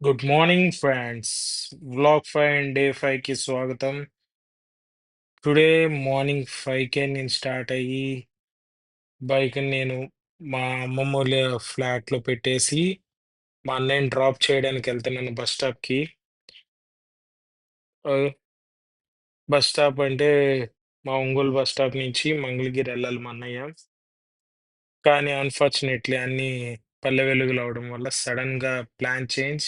Good morning friends. Vlog 5 and day 5కి స్వాగతం. Today morning 5కే నేను స్టార్ట్ అయ్యి బైక్‌ని నేను మా అమ్మమ్మోళ్ళ ఫ్లాట్‌లో పెట్టేసి, మా అన్నయ్యని డ్రాప్ చేయడానికి ఎళ్తున్నాను బస్ స్టాప్‌కి. ఆహ్, బస్ స్టాప్ అంటే మా ఒంగోలు బస్ స్టాప్ నుంచి మంగళగిరి ఎళ్ళాలి మా అన్నయ్య. కానీ అన్‌ఫార్చునేట్‌లీ అన్నీ పల్లె వెలుగులు అవ్వడం వల్ల సడెన్‌గా ప్లాన్ చేంజ్.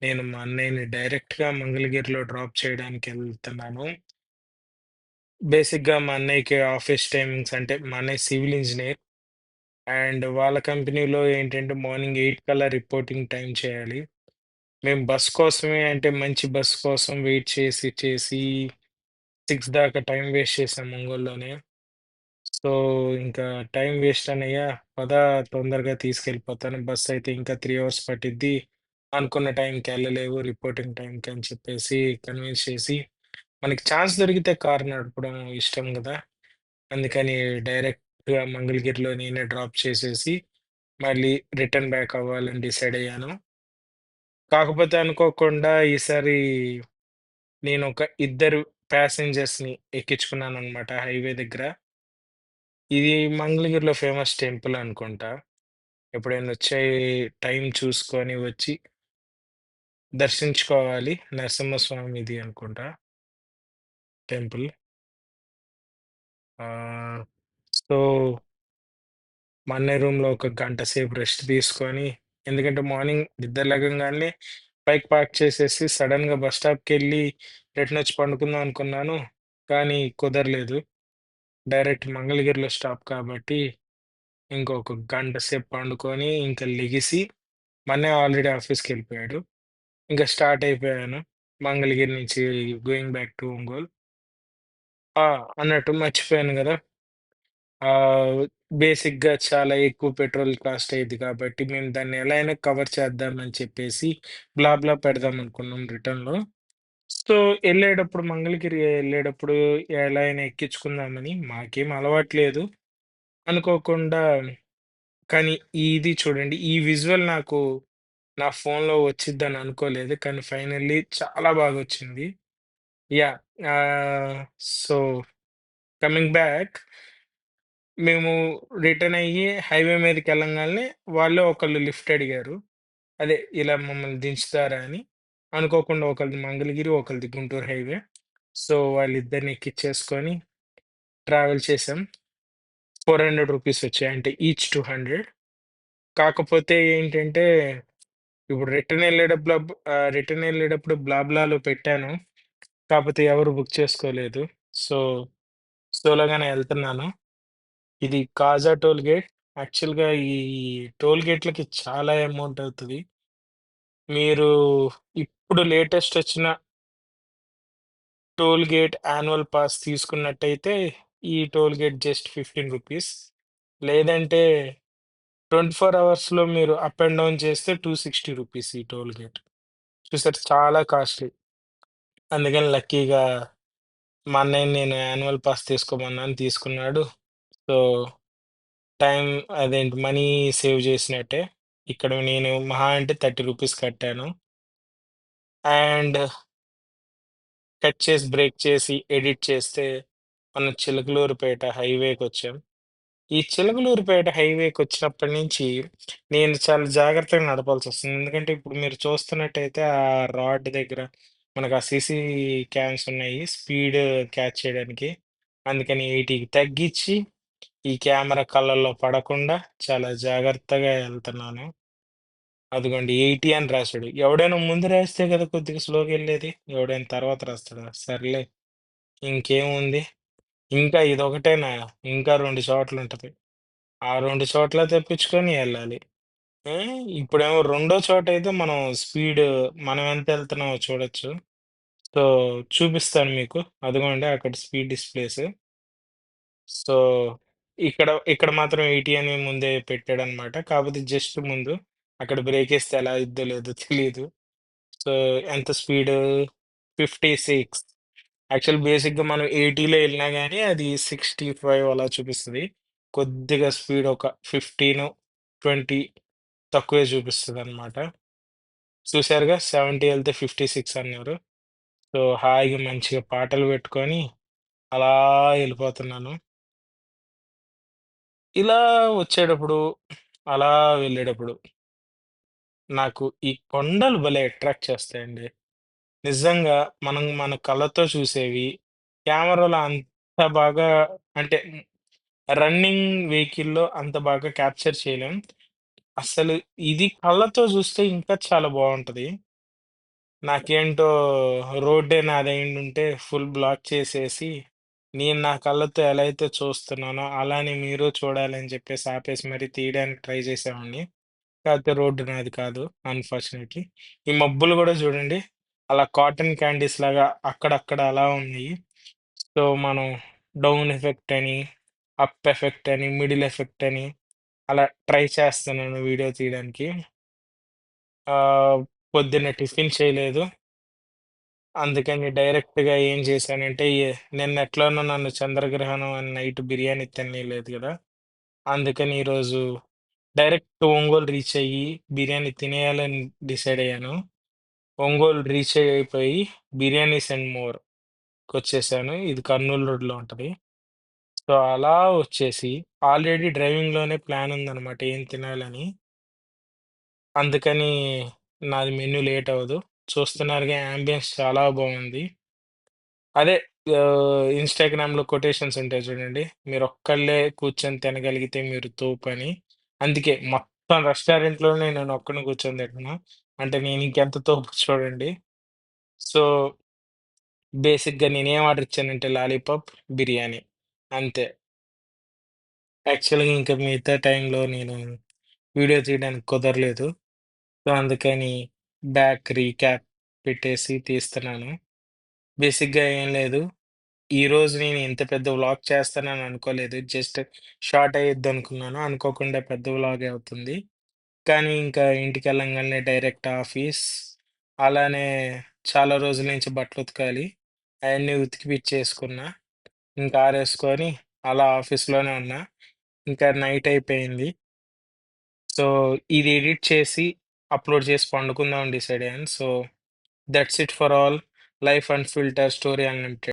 నేను మా అన్నయ్యని డైరెక్ట్‌గా మంగళగిరిలో డ్రాప్ చేయడానికెళ్తున్నాను. బేసిక్‌గా మా అన్నయ్యకి ఆఫీస్ టైమింగ్స్ అంటే మా అన్నయ్య సివిల్ ఇంజినీర్. అండ్ వాళ్ళ కంపెనీలో ఏంటంటే మార్నింగ్ 8 కల్లా రిపోర్టింగ్ టైమ్ చేయాలి. మేము బస్ కోసమే అంటే మంచి బస్ కోసం వెయిట్ చేసి, చేసి 6 దాకా టైమ్ వేస్ట్ చేసాం ఒంగోలులోనే. సో, ఇంకా టైమ్ వేస్ట్ అన్నయ్య పద తొందరగా తీసుకెళ్ళిపోతాను. బస్ అయితే ఇంకా 3 అవర్స్ పట్టిద్ది. అనుకున్న టైంకి ఎళ్ళలేవు రిపోర్టింగ్ టైంకి అని చెప్పేసి కన్విన్స్ చేసి, మనకి ఛాన్స్ దొరికితే కారు నడపడం ఇష్టం గదా! అందుకని డైరెక్ట్‌గా మంగళగిరిలో నేనే డ్రాప్ చేసేసి, మళ్ళీ రిటర్న్ బ్యాక్ అవ్వాలని డిసైడ్ అయ్యాను. కాకపోతే అనుకోకుండా ఈసారి నేనొక ఇద్దరు ప్యాసింజర్స్‌ని ఎక్కించుకున్నాననమాట హైవే దగ్గర. ఇది మంగళగిరిలో ఫేమస్ టెంపుల్ అనుకుంటా. ఎప్పుడైనా వచ్చే టైం చూసుకొని వచ్చి దర్శించుకోవాలి. నరసింహస్వామిది అనుకుంటా టెంపుల్. ఆహ్, సో మా అన్నయ్య రూమ్‌లో ఒక గంట సేపు రెస్ట్ తీసుకొని, ఎందుకంటే మార్నింగ్ నిద్ర లెగంగాల్నే బైక్ పార్క్ చేసేసి సడెన్‌గా బస్ స్టాప్‌కెళ్ళి రిటర్నొచ్చి పండుకుందాం అనుకున్నాను. కానీ కుదరలేదు. డైరెక్ట్ మంగళగిరిలో స్టాప్ కాబట్టి ఇంకొక గంట సేపు పండుకొని, ఇంక లెగిసి మా అన్నయ్య ఆల్రెడీ ఆఫీస్‌కెళ్ళిపోయాడు. ఇంక స్టార్ట్ అయిపోయాను. మంగళగిరి నుంచి గోయింగ్ బ్యాక్ టు ఒంగోల్. ఆ! అన్నట్టు మర్చిపోయాను గదా! ఆహ్, బేసిక్‌గా చాలా ఎక్కువ పెట్రోల్ కాస్ట్ అయ్యిద్ది కాబట్టి, మేము దాన్ని ఎలా అయినా కవర్ చేద్దామని చెప్పేసి, పెడదాం అనుకున్నాం రిటర్న్‌లో. సో, మంగళగిరి ఎళ్ళేటప్పుడు ఎలా అయినా ఎక్కించుకుందామని, మాకేం అలవాటు లేదు. అనుకోకుండా కానీ ఇది చూడండి, ఈ విజువల్ నాకు నా ఫోన్‌లో వచ్చిద్దని అనుకోలేదు. కానీ ఫైనల్లీ చాలా బాగొచ్చింది. యాహ్! సో, కమింగ్ బ్యాక్ మేము రిటర్న్ అయ్యి హైవే మీదకెళ్ళంగాల్నే వాళ్ళే ఒకళ్ళు లిఫ్ట్ అడిగారు. అదే ఇలా మమ్మల్ని దించుతారా అని. అనుకోకుండా ఒకళ్ళది మంగళగిరి, ఒకళ్ళది గుంటూరు హైవే. సో, వాళ్ళిద్దరిని ఎక్కిచ్చేసుకొని ట్రావెల్ చేసాం. రూ. 400 వచ్చాయి. అంటే ఈచ్ 200. కాకపోతే ఏంటంటే, ఇప్పుడు రిటర్న్ ఎళ్ళేటప్పుడు బ్లాబ్లాలో పెట్టాను. కాపోతే ఎవరు బుక్ చేసుకోలేదు. సో, సోలోగానే ఎళ్తున్నాను. ఇది కాజా టోల్ గేట్. యాక్చువల్‌గా ఈ టోల్ గేట్‌లకి చాలా అమౌంట్ అవుతది. మీరు ఇప్పుడు లేటెస్ట్ వచ్చిన టోల్ గేట్ యాన్యువల్ పాస్ తీసుకున్నట్టయితే, ఈ టోల్ గేట్ జస్ట్ రూ. 15. లేదంటే 24 అవర్స్‌లో మీరు అప్ అండ్ డౌన్ చేస్తే రూ. 260 ఈ టోల్ గేట్. చూసారు చాలా కాస్ట్‌లీ. అందుకని లక్కీగా మా అన్నయ్యని నేను యాన్యువల్ పాస్ తీసుకోమన్నాను తీసుకున్నాడు. సో, టైం అదేంటి మనీ సేవ్ చేసినట్టే. ఇక్కడ నేను మహా అంటే రూ. 30 కట్టాను. అండ్ కట్ చేసి, బ్రేక్ చేసి, ఎడిట్ చేస్తే మనం చిలకలూరిపేట హైవేకొచ్చాం. ఈ చిలకలూరిపేట హైవేకొచ్చినప్పటి నుంచి నేను చాలా జాగ్రత్తగా నడపాల్సొస్తుంది. ఎందుకంటే ఇప్పుడు మీరు చూస్తున్నట్టయితే ఆ రాడ్ దగ్గర మనకు ఆ సీసీ క్యామ్స్ ఉన్నాయి. స్పీడ్ క్యాచ్ చేయడానికి. అందుకని 80కి తగ్గించి ఈ కెమెరా కళ్ళల్లో పడకుండా చాలా జాగ్రత్తగా ఎళ్తున్నాను. అదిగోండి 80 అని రాసాడు. ఎవడైనా ముందు రాస్తే కదా కొద్దిగా స్లోగెళ్ళేది. ఎవడైనా తర్వాత రాస్తాడా? సర్లే ఇంకేముంది. ఇంకా ఇదొకటేనా ఇంకా 2 చోట్లుంటది. ఆ 2 చోట్ల తెప్పించుకొని ఎళ్ళాలి. ఇప్పుడేమో రెండో చోటయితే మనం ఎంతెళ్తున్నామో చూడొచ్చు. సో, చూపిస్తాను మీకు. అదిగోండి అక్కడ స్పీడ్ డిస్ప్లేస్. సో, ఇక్కడ మాత్రం 80 అని ముందే పెట్టాడనమాట. కాపోతే జస్ట్ ముందు. అక్కడ బ్రేకేస్తే ఎలా అయిద్దో లేదో తెలీదు. సో, ఎంత స్పీడు 56. బేసిక్‌గా మనం 80లో ఎళ్ళినా గాని అది 65 అలా చూపిస్తది. కొద్దిగా స్పీడ్ ఒక 15, 20 తక్కువే చూపిస్తదనమాట. చూసారుగా 70 ఎళ్తే 56 అన్నారు. సో, హాయిగా మంచిగా పాటలు పెట్టుకొని అలా ఎళ్ళిపోతున్నాను. ఇలా వచ్చేటప్పుడు, అలా వెళ్ళేటప్పుడు నాకు ఈ కొండలు భలే అట్రాక్ట్ చేస్తాయండి. నిజంగా మనం మన కళ్ళతో చూసేవి కెమెరాలో అంత బాగా అంటే రన్నింగ్ వెహికల్‌లో అంత బాగా క్యాప్చర్ చేయలేం. అసలు ఇది కళ్ళతో చూస్తే ఇంకా చాలా బావుంటది. నాకేంటో రోడ్డే నాదయ్యుండుంటే ఫుల్ బ్లాక్ చేసేసి, నేను నా కళ్ళతో ఎలా అయితే చూస్తున్నానో అలానే మీరు చూడాలని చెప్పేసి ఆపేసి మరీ తీయడానికి ట్రై చేసేవాడిని. కాకపోతే రోడ్డు నాది కాదు అన్‌ఫార్చునేట్‌లీ. ఈ మబ్బులు గూడా చూడండి అలా కాటన్ క్యాండీస్ లాగా అక్కడక్కడ అలా ఉన్నాయి. సో, మనం డౌన్ ఎఫెక్ట్ అని, అప్ ఎఫెక్ట్ అని, మిడిల్ ఎఫెక్ట్ అని అలా ట్రై చేస్తున్నాను వీడియో తీయడానికి. పొద్దున్నే టిఫిన్ చేయలేదు. అందుకని డైరెక్ట్‌గా ఏం చేశానంటే, నిన్న ఎట్లనో నన్ను చంద్రగ్రహణం అని నైట్ బిర్యానీ తిననీయలేదు గదా! అందుకని ఈరోజు డైరెక్ట్ ఒంగోలు రీచ్ అయ్యి, బిర్యానీ తినేయాలని డిసైడ్ అయ్యాను. ఒంగోలు రీచ్ అయిపోయి, బిర్యానీస్ అండ్ మోర్‌కొచ్చేసాను. ఇది కర్నూలు రోడ్‌లో ఉంటది. సో, అలా వచ్చేసి ఆల్రెడీ డ్రైవింగ్‌లోనే ప్లాన్ ఉందనమాట ఏం తినాలని. అందుకని నాది మెన్యూ లేట్ అవ్వదు. చూస్తున్నారుగా యాంబియన్స్ చాలా బాగుంది. అదే ఇన్‌స్టాగ్రామ్‌లో కొటేషన్స్ ఉంటాయి చూడండి. మీరొక్కళ్ళే కూర్చొని తినగలిగితే మీరు తోపని. అందుకే మొత్తం రెస్టారెంట్‌లోనే నేనొక్కడినే కూర్చొని తింటున్నా. అంటే నేనింకెంత తోపో చూడండి. సో, బేసిక్‌గా నేనేం ఆర్డర్ ఇచ్చానంటే లాలీపాప్, బిర్యానీ అంతే. యాక్చువల్‌గా ఇంకా మిగతా టైంలో నేను వీడియో తీయడానికి కుదరలేదు. సో, అందుకని బ్యాక్ రీక్యాప్ పెట్టేసి తీస్తున్నాను. బేసిక్‌గా ఏం లేదు. ఈరోజు నేను ఇంత పెద్ద వ్లాగ్ చేస్తానని అనుకోలేదు. జస్ట్ షార్ట్ అయ్యిద్దనుకున్నాను. అనుకోకుండా పెద్ద వ్లాగే అవుతుంది. కానీ ఇంకా ఇంటికెళ్ళంగాల్నే డైరెక్ట్ ఆఫీస్. అలానే చాలా రోజుల నుంచి బట్టలుతకాలి. అయన్నీ ఉతికి పిచ్చేసుకున్నా. ఇంకా ఆరేసుకొని అలా ఆఫీస్‌లోనే ఉన్నా. ఇంకా నైట్ అయిపోయింది. సో, ఇది ఎడిట్ చేసి అప్‌లోడ్ చేసి పండుకుందాం అని డిసైడ్ అయ్యాను. So, that's it for all. Life unfiltered story unlimited.